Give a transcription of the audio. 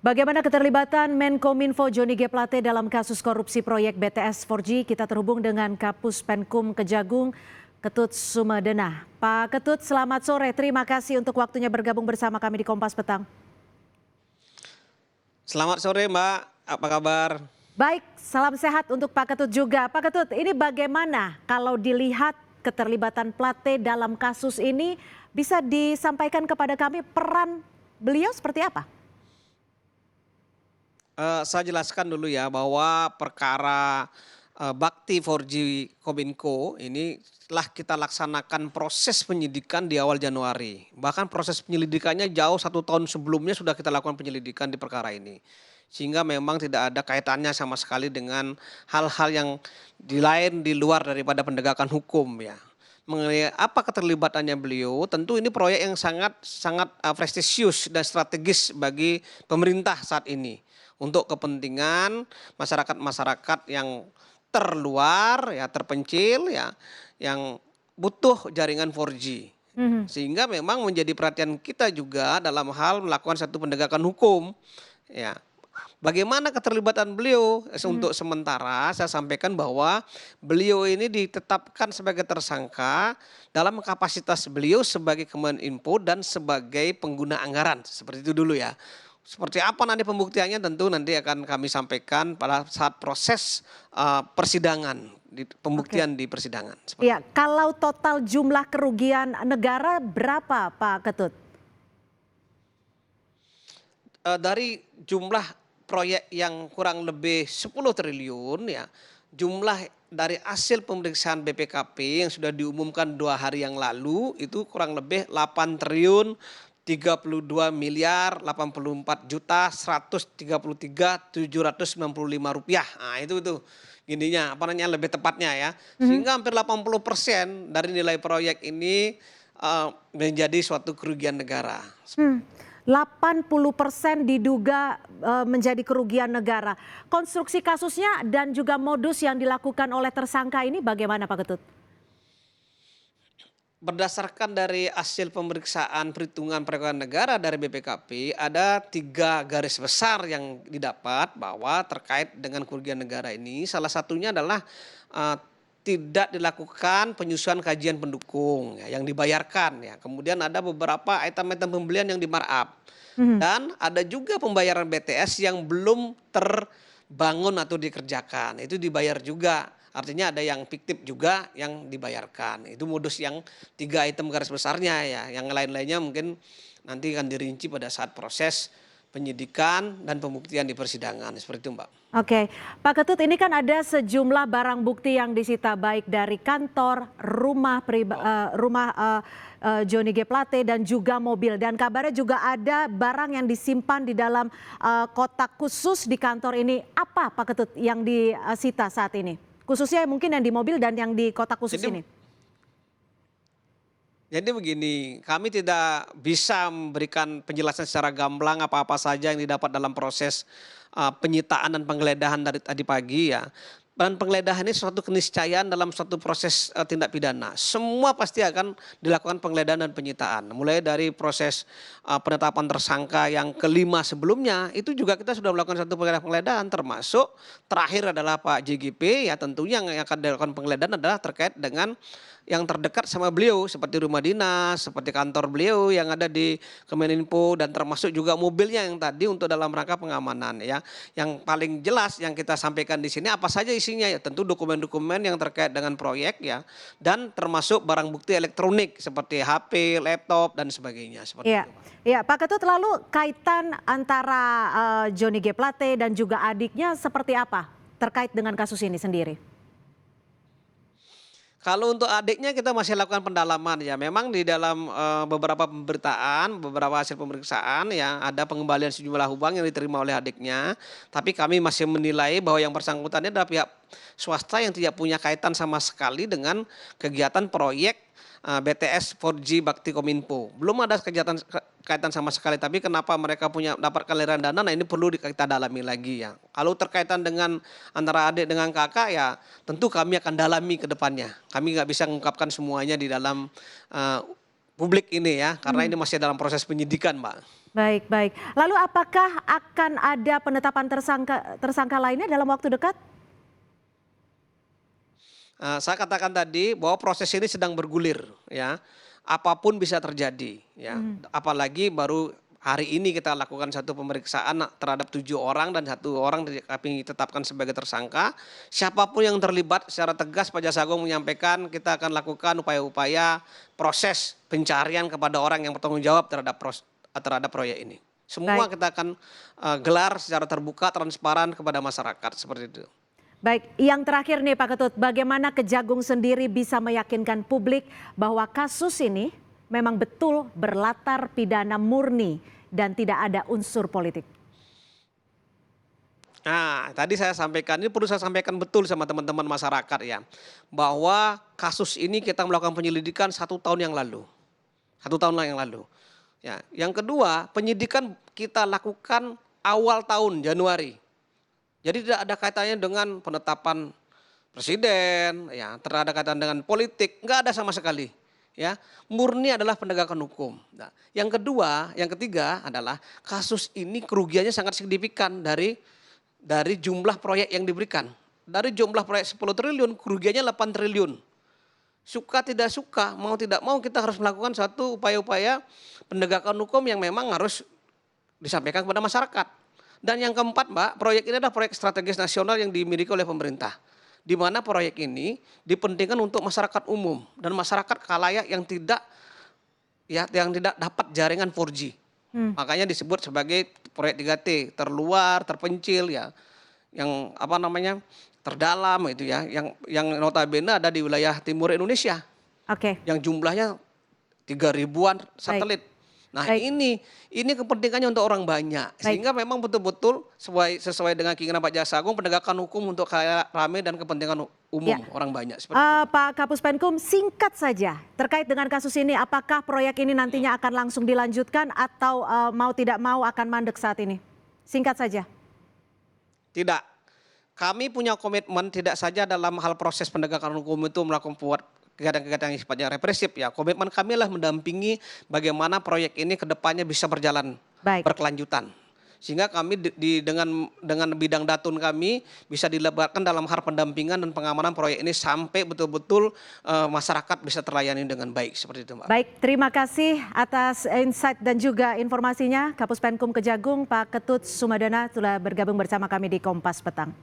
Bagaimana keterlibatan Menkominfo Johnny G. Plate dalam kasus korupsi proyek BTS 4G? Kita terhubung dengan Kapus Penkum Kejagung, Ketut Sumedena. Pak Ketut, selamat sore. Terima kasih untuk waktunya bergabung bersama kami di Kompas Petang. Selamat sore Mbak, apa kabar? Baik, salam sehat untuk Pak Ketut juga. Pak Ketut, ini bagaimana kalau dilihat keterlibatan Plate dalam kasus ini, bisa disampaikan kepada kami peran beliau seperti apa? Saya jelaskan dulu ya bahwa perkara Bakti 4G Kominfo ini telah kita laksanakan proses penyidikan di awal Januari. Bahkan proses penyelidikannya jauh 1 tahun sebelumnya sudah kita lakukan penyelidikan di perkara ini. Sehingga memang tidak ada kaitannya sama sekali dengan hal-hal yang lain di luar daripada penegakan hukum ya. Mengenai apa keterlibatannya beliau, tentu ini proyek yang sangat prestisius dan strategis bagi pemerintah saat ini untuk kepentingan masyarakat-masyarakat yang terluar ya, terpencil ya, yang butuh jaringan 4G. Sehingga memang menjadi perhatian kita juga dalam hal melakukan satu penegakan hukum ya. Bagaimana keterlibatan beliau? Untuk sementara saya sampaikan bahwa beliau ini ditetapkan sebagai tersangka dalam kapasitas beliau sebagai Kemeninfo dan sebagai pengguna anggaran. Seperti itu dulu ya. Seperti apa nanti pembuktiannya tentu nanti akan kami sampaikan pada saat proses persidangan, pembuktian di persidangan. Iya, kalau total jumlah kerugian negara berapa Pak Ketut? Dari jumlah proyek yang kurang lebih 10 triliun ya, jumlah dari hasil pemeriksaan BPKP yang sudah diumumkan 2 hari yang lalu itu kurang lebih 8 triliun 32 miliar 84 juta 133 795 rupiah. Nah itu gininya apa namanya lebih tepatnya ya. Sehingga hampir 80% dari nilai proyek ini menjadi suatu kerugian negara. 80% diduga menjadi kerugian negara. Konstruksi kasusnya dan juga modus yang dilakukan oleh tersangka ini bagaimana Pak Ketut? Berdasarkan dari hasil pemeriksaan perhitungan perekonomian negara dari BPKP, ada 3 garis besar yang didapat bahwa terkait dengan kerugian negara ini. Salah satunya adalah tidak dilakukan penyusunan kajian pendukung ya, yang dibayarkan ya. Kemudian ada beberapa item-item pembelian yang di-markup. Dan ada juga pembayaran BTS yang belum terbangun atau dikerjakan. Itu dibayar juga. Artinya ada yang fiktif juga yang dibayarkan. Itu modus yang 3 item garis besarnya ya. Yang lain-lainnya mungkin nanti akan dirinci pada saat proses penyidikan dan pembuktian di persidangan. Seperti itu Mbak. Oke, Pak Ketut, ini kan ada sejumlah barang bukti yang disita baik dari kantor, rumah Johnny G. Plate dan juga mobil. Dan kabarnya juga ada barang yang disimpan di dalam kotak khusus di kantor ini. Apa Pak Ketut yang disita saat ini? Khususnya mungkin yang di mobil dan yang di kotak khusus ini. Jadi begini, kami tidak bisa memberikan penjelasan secara gamblang apa-apa saja yang didapat dalam proses penyitaan dan penggeledahan dari tadi pagi ya. Dan penggeledahan ini suatu keniscayaan dalam suatu proses tindak pidana. Semua pasti akan dilakukan penggeledahan dan penyitaan. Mulai dari proses penetapan tersangka yang kelima sebelumnya, itu juga kita sudah melakukan satu penggeledahan termasuk terakhir adalah Pak JGP ya, tentunya yang akan dilakukan penggeledahan adalah terkait dengan yang terdekat sama beliau seperti rumah dinas, seperti kantor beliau yang ada di Kemeninfo dan termasuk juga mobilnya yang tadi untuk dalam rangka pengamanan ya. Yang paling jelas yang kita sampaikan di sini apa saja isinya ya, tentu dokumen-dokumen yang terkait dengan proyek ya, dan termasuk barang bukti elektronik seperti HP, laptop dan sebagainya seperti itu. Iya, Pak Ketut, lalu kaitan antara Johnny G. Plate dan juga adiknya seperti apa terkait dengan kasus ini sendiri? Kalau untuk adiknya kita masih lakukan pendalaman ya. Memang di dalam beberapa pemberitaan, beberapa hasil pemeriksaan ya ada pengembalian sejumlah uang yang diterima oleh adiknya. Tapi kami masih menilai bahwa yang bersangkutan ini adalah pihak swasta yang tidak punya kaitan sama sekali dengan kegiatan proyek BTS 4G Bakti Kominfo. Belum ada kaitan sama sekali, tapi kenapa mereka dapat aliran dana, nah ini perlu kita dalami lagi ya. Kalau terkaitan dengan antara adik dengan kakak ya tentu kami akan dalami ke depannya. Kami nggak bisa mengungkapkan semuanya di dalam publik ini ya, karena ini masih dalam proses penyidikan, Mbak. Baik, baik. Lalu apakah akan ada penetapan tersangka lainnya dalam waktu dekat? Saya katakan tadi bahwa proses ini sedang bergulir ya. Apapun bisa terjadi ya. Apalagi baru hari ini kita lakukan satu pemeriksaan terhadap 7 orang dan 1 orang kami tetapkan sebagai tersangka. Siapapun yang terlibat secara tegas Pak Jaksa Agung menyampaikan kita akan lakukan upaya-upaya proses pencarian kepada orang yang bertanggung jawab terhadap proyek ini. Semua kita akan gelar secara terbuka, transparan kepada masyarakat seperti itu. Baik, yang terakhir nih Pak Ketut, bagaimana Kejagung sendiri bisa meyakinkan publik bahwa kasus ini memang betul berlatar pidana murni dan tidak ada unsur politik? Nah, tadi saya sampaikan, ini perlu saya sampaikan betul sama teman-teman masyarakat ya, bahwa kasus ini kita melakukan penyelidikan 1 tahun yang lalu. 1 tahun yang lalu. Ya, yang kedua, penyidikan kita lakukan awal tahun Januari. Jadi tidak ada kaitannya dengan penetapan presiden, ya, tidak ada kaitan dengan politik, nggak ada sama sekali. Ya, murni adalah penegakan hukum. Nah, yang ketiga adalah kasus ini kerugiannya sangat signifikan dari jumlah proyek yang diberikan. Dari jumlah proyek 10 triliun, kerugiannya 8 triliun. Suka tidak suka, mau tidak mau kita harus melakukan satu upaya-upaya penegakan hukum yang memang harus disampaikan kepada masyarakat. Dan yang keempat Mbak, proyek ini adalah proyek strategis nasional yang dimiliki oleh pemerintah. Di mana proyek ini dipentingkan untuk masyarakat umum dan masyarakat khalayak yang tidak dapat jaringan 4G. Makanya disebut sebagai proyek 3T, terluar, terpencil ya. Yang terdalam itu ya, yang notabene ada di wilayah timur Indonesia. Oke. Yang jumlahnya 3.000-an satelit. Nah, ini kepentingannya untuk orang banyak. Sehingga memang betul-betul sesuai dengan keinginan Pak Jaksa Agung, penegakan hukum untuk khalayak ramai dan kepentingan umum orang banyak. Pak Kapus Penkum, singkat saja terkait dengan kasus ini, apakah proyek ini nantinya akan langsung dilanjutkan atau mau tidak mau akan mandek saat ini? Singkat saja. Tidak. Kami punya komitmen tidak saja dalam hal proses penegakan hukum itu melakukan kegiatan-kegiatan yang sifatnya represif ya. Komitmen kami adalah mendampingi bagaimana proyek ini ke depannya bisa berjalan berkelanjutan. Sehingga kami dengan bidang datun kami bisa dilebatkan dalam hal pendampingan dan pengamanan proyek ini sampai betul-betul masyarakat bisa terlayani dengan baik seperti itu, Mbak. Baik, terima kasih atas insight dan juga informasinya Kapus Penkum Kejagung Pak Ketut Sumadana telah bergabung bersama kami di Kompas Petang.